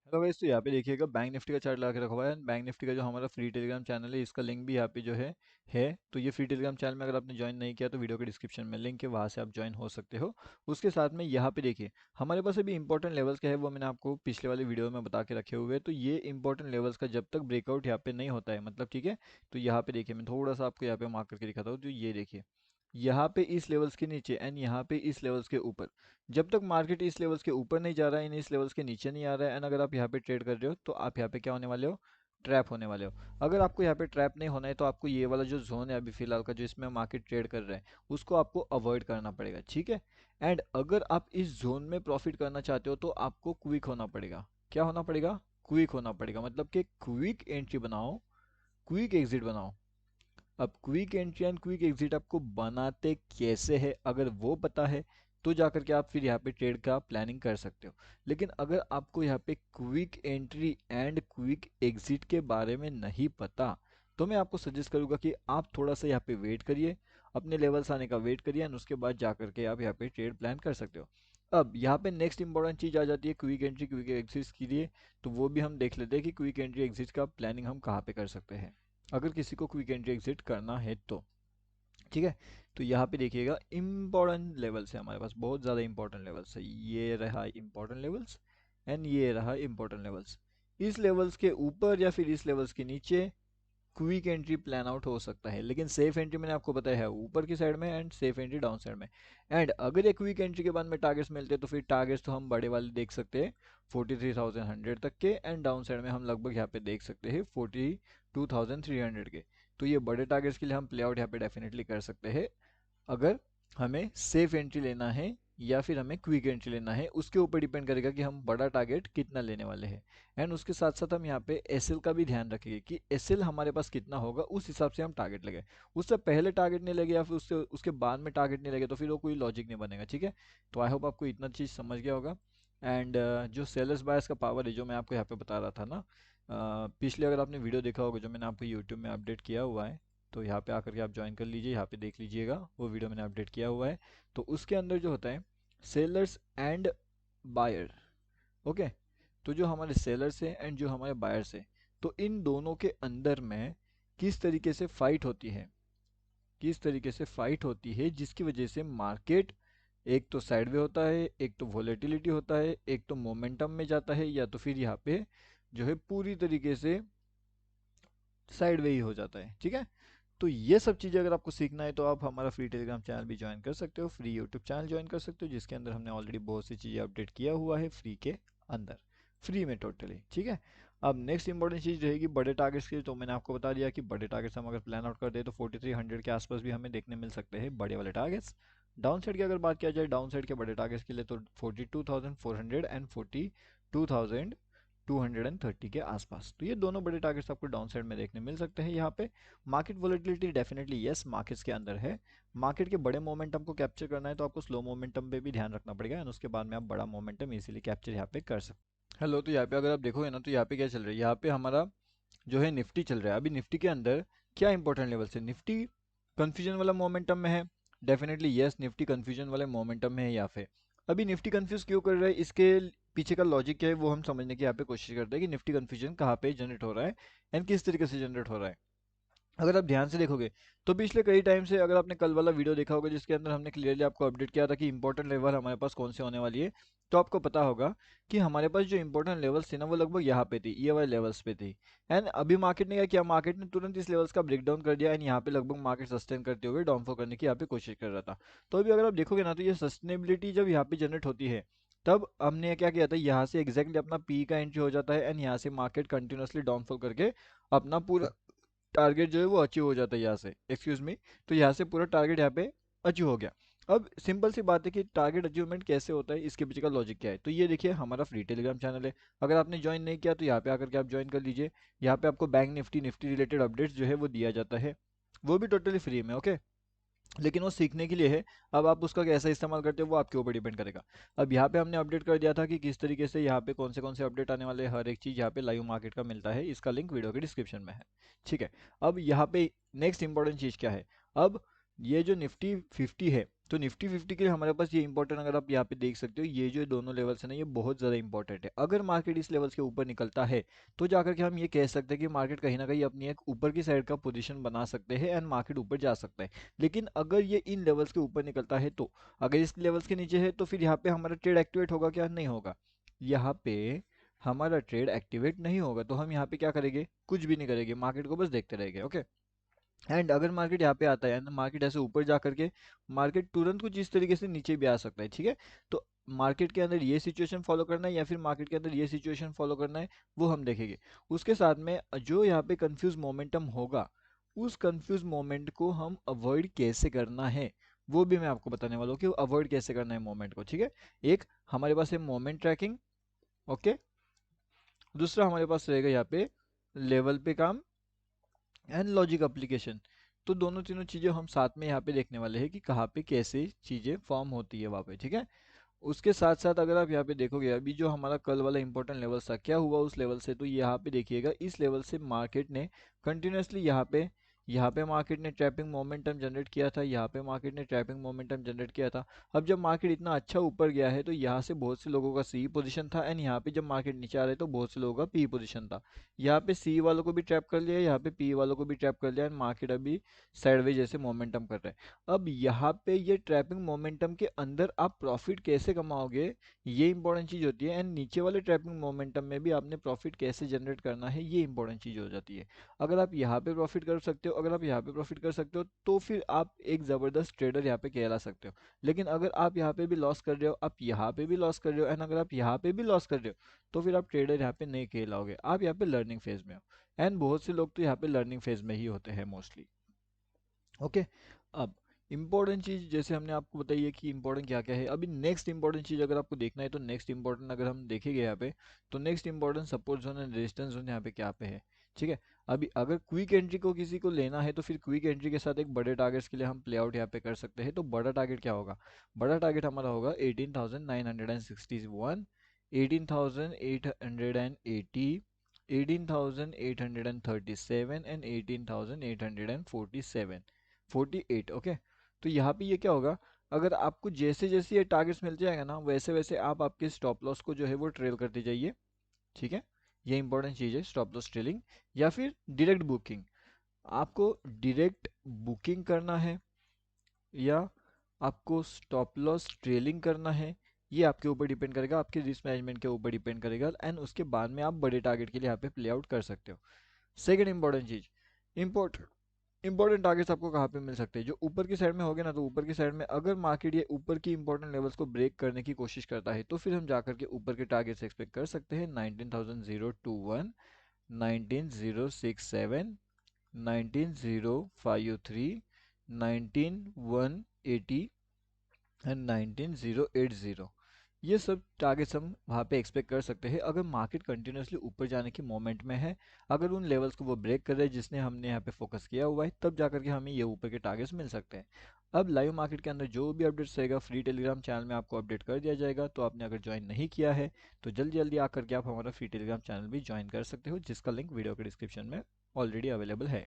Hello guys, तो यहाँ पे देखिएगा बैंक निफ्टी का चार्ट लगा के रखा हुआ है। बैंक निफ्टी का जो हमारा फ्री टेलीग्राम चैनल है, इसका लिंक भी यहाँ पे जो है। तो ये फ्री टेलीग्राम चैनल में अगर आपने ज्वाइन नहीं किया तो वीडियो के डिस्क्रिप्शन में लिंक है, वहाँ से आप ज्वाइन हो सकते हो। उसके साथ में यहाँ पे देखिए हमारे पास अभी इंपॉर्टेंट लेवल्स क्या है वो मैंने आपको पिछले वाले वीडियो में बता के रखे हुए हैं। तो ये इंपॉर्टेंट लेवल्स का जब तक ब्रेकआउट यहाँ पे नहीं होता है, मतलब ठीक है। तो यहाँ पे देखिए मैं थोड़ा सा आपको यहाँ पे मार्क करके दिखाता हूँ। तो ये देखिए यहाँ पे इस लेवल्स के नीचे एंड यहाँ पे इस लेवल्स के ऊपर, जब तक मार्केट इस लेवल्स के ऊपर नहीं जा रहा है, इन इस लेवल्स के नीचे नहीं आ रहा है, एंड अगर आप यहाँ पे ट्रेड कर रहे हो तो आप यहाँ पे क्या होने वाले हो, ट्रैप होने वाले हो। अगर आपको यहाँ पे ट्रैप नहीं होना है तो आपको ये वाला जो जोन है अभी फिलहाल का, जो इसमें मार्केट ट्रेड कर रहा है, उसको आपको अवॉइड करना पड़ेगा, ठीक है। एंड अगर आप इस जोन में प्रॉफिट करना चाहते हो तो आपको क्विक होना पड़ेगा। क्या होना पड़ेगा? क्विक होना पड़ेगा, मतलब कि क्विक एंट्री बनाओ, क्विक एग्जिट बनाओ। अब quick entry and quick exit आपको बनाते कैसे है, अगर वो पता है तो जाकर के आप फिर यहाँ पे ट्रेड का प्लानिंग कर सकते हो। लेकिन अगर आपको यहाँ पे quick entry and quick exit के बारे में नहीं पता, तो मैं आपको सजेस्ट करूंगा कि आप थोड़ा सा यहाँ पे वेट करिए, अपने लेवल्स आने का वेट करिए, एंड उसके बाद जाकर के आप यहाँ पे ट्रेड प्लान कर सकते हो। अब यहाँ पे नेक्स्ट इंपॉर्टेंट चीज आ जाती है क्विक एंट्री क्विक एग्जिट के लिए। तो वो भी हम देख लेते हैं कि क्विक एंट्री एग्जिट का प्लानिंग हम कहाँ पे कर सकते हैं, अगर किसी को क्विक एंट्री एग्जिट करना है तो, ठीक है। तो यहाँ पे देखिएगा इंपॉर्टेंट लेवल्स है हमारे पास, बहुत ज़्यादा इंपॉर्टेंट लेवल्स है। ये रहा इंपॉर्टेंट लेवल्स एंड ये रहा इंपॉर्टेंट लेवल्स। इस लेवल्स के ऊपर या फिर इस लेवल्स के नीचे क्विक एंट्री प्लान आउट हो सकता है, लेकिन सेफ एंट्री मैंने आपको बताया है ऊपर की साइड में, and safe entry down side में। एंड अगर ये क्विक एंट्री के बाद में टारगेट्स मिलते हैं तो फिर टारगेट्स तो हम बड़े वाले देख सकते हैं 43,100 तक के, एंड डाउन साइड में हम लगभग यहाँ पे देख सकते हैं 42,300 के। तो ये बड़े टारगेट्स के लिए हम प्ले आउट यहाँ पे डेफिनेटली कर सकते हैं, अगर हमें सेफ एंट्री लेना है या फिर हमें क्विक एंट्री लेना है, उसके ऊपर डिपेंड करेगा कि हम बड़ा टारगेट कितना लेने वाले हैं। एंड उसके साथ साथ हम यहाँ पे एसएल का भी ध्यान रखेंगे कि एसएल हमारे पास कितना होगा, उस हिसाब से हम टारगेट लगे। उससे पहले टारगेट नहीं लगे या फिर उससे उसके बाद में टारगेट नहीं लगे तो फिर वो कोई लॉजिक नहीं बनेगा, ठीक है। तो आई होप आपको इतना चीज़ समझ गया होगा। एंड जो सेलर्स बायर्स का पावर है जो मैं आपको यहाँ पे बता रहा था ना, पिछले अगर आपने वीडियो देखा होगा जो मैंने आपको यूट्यूब में अपडेट किया हुआ है, तो यहाँ पे आकर के आप ज्वाइन कर लीजिए, यहाँ पे देख लीजिएगा वो वीडियो मैंने अपडेट किया हुआ है। तो उसके अंदर जो होता है सेलर्स एंड बायर, ओके। तो जो हमारे सेलर्स हैं एंड जो हमारे बायर्स हैं, तो इन दोनों के अंदर में किस तरीके से फाइट होती है, किस तरीके से फाइट होती है, जिसकी वजह से मार्केट एक तो साइडवे होता है, एक तो वॉलेटिलिटी होता है, एक तो मोमेंटम में जाता है, या तो फिर यहाँ पे जो है पूरी तरीके से साइडवे ही हो जाता है, ठीक है। तो ये सब चीज़ें अगर आपको सीखना है तो आप हमारा फ्री टेलीग्राम चैनल भी ज्वाइन कर सकते हो, फ्री यूट्यूब चैनल ज्वाइन कर सकते हो, जिसके अंदर हमने ऑलरेडी बहुत सी चीज़ें अपडेट किया हुआ है फ्री के अंदर, फ्री में टोटली, ठीक है। अब नेक्स्ट इंपॉर्टेंट चीज़ रहेगी बड़े टारगेट्स की। तो मैंने आपको बता दिया कि बड़े टारगेट्स हम अगर प्लान आउट कर दे तो 4300 के आसपास भी हमें देखने मिल सकते हैं बड़े वाले टारगेट्स। डाउन साइड की अगर बात किया जाए, डाउन साइड के बड़े टारगेट्स के लिए तो 42,400 एंड 42,230 के आसपास, तो ये दोनों बड़े टारगेट्स आपको डाउन साइड में देखने मिल सकते हैं यहाँ पे। Market volatility definitely yes markets के अंदर है। मार्केट के बड़े मोमेंटम को कैप्चर करना है तो आपको स्लो मोमेंटम पे भी ध्यान रखना पड़ेगा, एंड उसके बाद में आप बड़ा मोमेंटम इजीली कैप्चर यहाँ पे कर सकते हैं। हेलो, तो यहाँ पे अगर आप देखोगे ना तो यहाँ पे क्या चल रहा है, यहाँ पे हमारा जो है निफ्टी चल रहा है। अभी निफ्टी के अंदर क्या इंपॉर्टेंट लेवल है, निफ्टी कंफ्यूजन वाला मोमेंटम में है, डेफिनेटली यस निफ्टी कंफ्यूजन वाले मोमेंटम में है यहाँ पे। अभी निफ्टी कंफ्यूज क्यों कर रहा है, इसके पीछे का लॉजिक क्या है वो हम समझने की यहाँ पे कोशिश करते हैं कि निफ्टी कंफ्यूजन कहाँ पे जनरेट हो रहा है एंड किस तरीके से जनरेट हो रहा है। अगर आप ध्यान से देखोगे तो पिछले कई टाइम से, अगर आपने कल वाला वीडियो देखा होगा जिसके अंदर हमने क्लियरली आपको अपडेट किया था कि इंपॉर्टेंट लेवल हमारे पास कौन से होने वाली है, तो आपको पता होगा कि हमारे पास जो इंपॉर्टेंट लेवल्स थी ना वो लगभग यहाँ पे थी, ये वाले लेवल्स पे थी। एंड अभी मार्केट ने क्या किया, मार्केट ने तुरंत इस लेवल्स का ब्रेक डाउन कर दिया, एंड यहाँ पे लगभग मार्केट सस्टेन करते हुए डाउनफॉल करने की यहाँ पे कोशिश कर रहा था। तो अभी अगर आप देखोगे ना तो ये सस्टेनेबिलिटी जब यहाँ पे जनरेट होती है, तब हमने क्या किया था, यहाँ से एग्जैक्टली अपना पी का एंट्री हो जाता है, एंड यहाँ से मार्केट कंटिन्यूसली डाउनफॉल करके अपना पूरा टारगेट जो है वो अचीव हो जाता है यहाँ से, एक्सक्यूज मी। तो यहाँ से पूरा टारगेट यहाँ पे अचीव हो गया। अब सिंपल सी बात है कि टारगेट अचीवमेंट कैसे होता है, इसके पीछे का लॉजिक क्या है। तो ये देखिए हमारा फ्री टेलीग्राम चैनल है, अगर आपने ज्वाइन नहीं किया तो यहाँ पे आकर के आप ज्वाइन कर लीजिए। यहाँ पे आपको bank Nifty Nifty related updates जो है वो दिया जाता है, वो भी टोटली फ्री में, ओके। लेकिन वो सीखने के लिए है, अब आप उसका कैसा इस्तेमाल करते हो वो आपके ऊपर डिपेंड करेगा। अब यहाँ पे हमने अपडेट कर दिया था कि किस तरीके से यहाँ पे कौन से अपडेट आने वाले हैं, हर एक चीज़ यहाँ पे लाइव मार्केट का मिलता है, इसका लिंक वीडियो के डिस्क्रिप्शन में है, ठीक है। अब यहाँ पे नेक्स्ट इंपॉर्टेंट चीज़ क्या है, अब ये जो निफ्टी 50 है, तो निफ्टी 50 के लिए हमारे पास ये इंपॉर्टेंट, अगर आप यहाँ पे देख सकते हो, ये जो दोनों लेवल्स है ना, ये बहुत ज़्यादा इंपॉर्टेंट है। अगर मार्केट इस लेवल्स के ऊपर निकलता है तो जाकर के हम ये कह सकते हैं कि मार्केट कहीं ना कहीं अपनी एक ऊपर की साइड का पोजीशन बना सकते हैं एंड मार्केट ऊपर जा सकता है। लेकिन अगर ये इन लेवल्स के ऊपर निकलता है, तो अगर इस लेवल्स के नीचे है तो फिर यहाँ पे हमारा ट्रेड एक्टिवेट होगा क्या? नहीं होगा। यहाँ पे हमारा ट्रेड एक्टिवेट नहीं होगा, तो हम यहाँ पे क्या करेंगे? कुछ भी नहीं करेंगे, मार्केट को बस देखते रहेंगे। ओके। एंड अगर मार्केट यहाँ पे आता है ना, मार्केट ऐसे ऊपर जा करके मार्केट तुरंत कुछ इस तरीके से नीचे भी आ सकता है, ठीक है। तो मार्केट के अंदर ये सिचुएशन फॉलो करना है या फिर मार्केट के अंदर ये सिचुएशन फॉलो करना है, वो हम देखेंगे। उसके साथ में जो यहाँ पे कंफ्यूज मोमेंटम होगा, उस कंफ्यूज मोमेंट को हम अवॉइड कैसे करना है, वो भी मैं आपको बताने वाला हूँ कि अवॉइड कैसे करना है मोमेंट को, ठीक है। एक हमारे पास है मोमेंट ट्रैकिंग, ओके। दूसरा हमारे पास रहेगा यहाँ पे लेवल पे काम एंड लॉजिक एप्लीकेशन। तो दोनों तीनों चीज़ें हम साथ में यहाँ पे देखने वाले हैं कि कहाँ पे कैसे चीज़ें फॉर्म होती है वहाँ पे, ठीक है। उसके साथ साथ अगर आप यहाँ पे देखोगे, अभी जो हमारा कल वाला इंपॉर्टेंट लेवल था, क्या हुआ उस लेवल से? तो यहाँ पे देखिएगा, इस लेवल से मार्केट ने कंटिन्यूसली यहाँ पे मार्केट ने ट्रैपिंग मोमेंटम जनरेट किया था, यहाँ पे मार्केट ने ट्रैपिंग मोमेंटम जनरेट किया था। अब जब मार्केट इतना अच्छा ऊपर गया है तो यहाँ से बहुत से लोगों का सी पोजीशन था एंड यहाँ पे जब मार्केट नीचे आ रहा है तो बहुत से लोगों का पी पोजीशन था। यहाँ पे सी वालों को भी ट्रैप कर लिया, यहाँ पे पी वालों को भी ट्रैप कर लिया एंड मार्केट अभी साइडवेज जैसे मोमेंटम कर रहा है। अब यहाँ पे ये ट्रैपिंग मोमेंटम के अंदर आप प्रॉफिट कैसे कमाओगे, ये इंपॉर्टेंट चीज होती है। एंड नीचे वाले ट्रैपिंग मोमेंटम में भी आपने प्रॉफिट कैसे जनरेट करना है, ये इंपॉर्टेंट चीज हो जाती है। अगर आप यहाँ पे प्रॉफिट कर सकते हो, अगर आप यहाँ पे प्रॉफिट कर सकते हो, तो फिर आप एक जबरदस्त ट्रेडर यहाँ पे कहला सकते हो। लेकिन अगर आप यहाँ पे भी लॉस कर रहे हो, आप यहाँ पे भी लॉस कर रहे हो एंड अगर आप यहाँ पे भी लॉस कर रहे हो, तो फिर आप ट्रेडर यहाँ पे नहीं कहलाओगे, आप यहाँ पे लर्निंग फेज में हो। एंड बहुत से लोग तो यहाँ पे लर्निंग फेज में ही होते हैं मोस्टली। ओके। अब इंपॉर्टेंट चीज जैसे हमने आपको बताई है कि इंपॉर्टेंट क्या क्या है, अभी नेक्स्ट इंपॉर्टेंट चीज अगर आपको देखना है, तो नेक्स्ट इंपॉर्टेंट अगर हम देखेंगे यहाँ पे, तो next important support zone and resistance zone यहाँ पे क्या पे है, ठीक है। अभी अगर क्विक एंट्री को किसी को लेना है तो फिर क्विक एंट्री के साथ एक बड़े टारगेट्स के लिए हम प्ले आउट यहाँ पे कर सकते हैं। तो बड़ा टारगेट क्या होगा? बड़ा टारगेट हमारा होगा 18,961, 18,880, 18,837 एंड 18,847, 48। ओके। तो यहाँ पे ये क्या होगा, अगर आपको जैसे जैसे ये टारगेट्स मिल जाएगा ना, वैसे वैसे आप आपके स्टॉप लॉस को जो है वो ट्रेल करते जाइए, ठीक है। ये इंपॉर्टेंट चीज़ है, स्टॉप लॉस ट्रेलिंग या फिर डायरेक्ट बुकिंग। आपको डायरेक्ट बुकिंग करना है या आपको स्टॉप लॉस ट्रेलिंग करना है, ये आपके ऊपर डिपेंड करेगा, आपके रिस्क मैनेजमेंट के ऊपर डिपेंड करेगा। एंड उसके बाद में आप बड़े टारगेट के लिए यहाँ पे प्ले आउट कर सकते हो। सेकेंड इंपॉर्टेंट चीज, इंपॉर्टेंट टारगेट्स आपको कहाँ पे मिल सकते हैं? जो ऊपर की साइड में होगे ना, तो ऊपर की साइड में अगर मार्केट ये ऊपर की इंपॉर्टेंट लेवल्स को ब्रेक करने की कोशिश करता है, तो फिर हम जाकर के ऊपर के टारगेट्स एक्सपेक्ट कर सकते हैं 19,021, 19,067, 19,053, 19,180 एंड 19,080। ये सब टारगेट्स हम वहाँ पे एक्सपेक्ट कर सकते हैं अगर मार्केट कंटिन्यूसली ऊपर जाने की मोमेंट में है। अगर उन लेवल्स को वो ब्रेक कर रहे हैं जिसने हमने यहाँ पे फोकस किया हुआ है, तब जाकर के हमें ये ऊपर के टारगेट्स मिल सकते हैं। अब लाइव मार्केट के अंदर जो भी अपडेट्स रहेगा फ्री टेलीग्राम चैनल में आपको अपडेट कर दिया जाएगा। तो आपने अगर ज्वाइन नहीं किया है तो जल्दी जल्दी आकर के आप हमारा फ्री टेलीग्राम चैनल भी ज्वाइन कर सकते हो, जिसका लिंक वीडियो के डिस्क्रिप्शन में ऑलरेडी अवेलेबल है।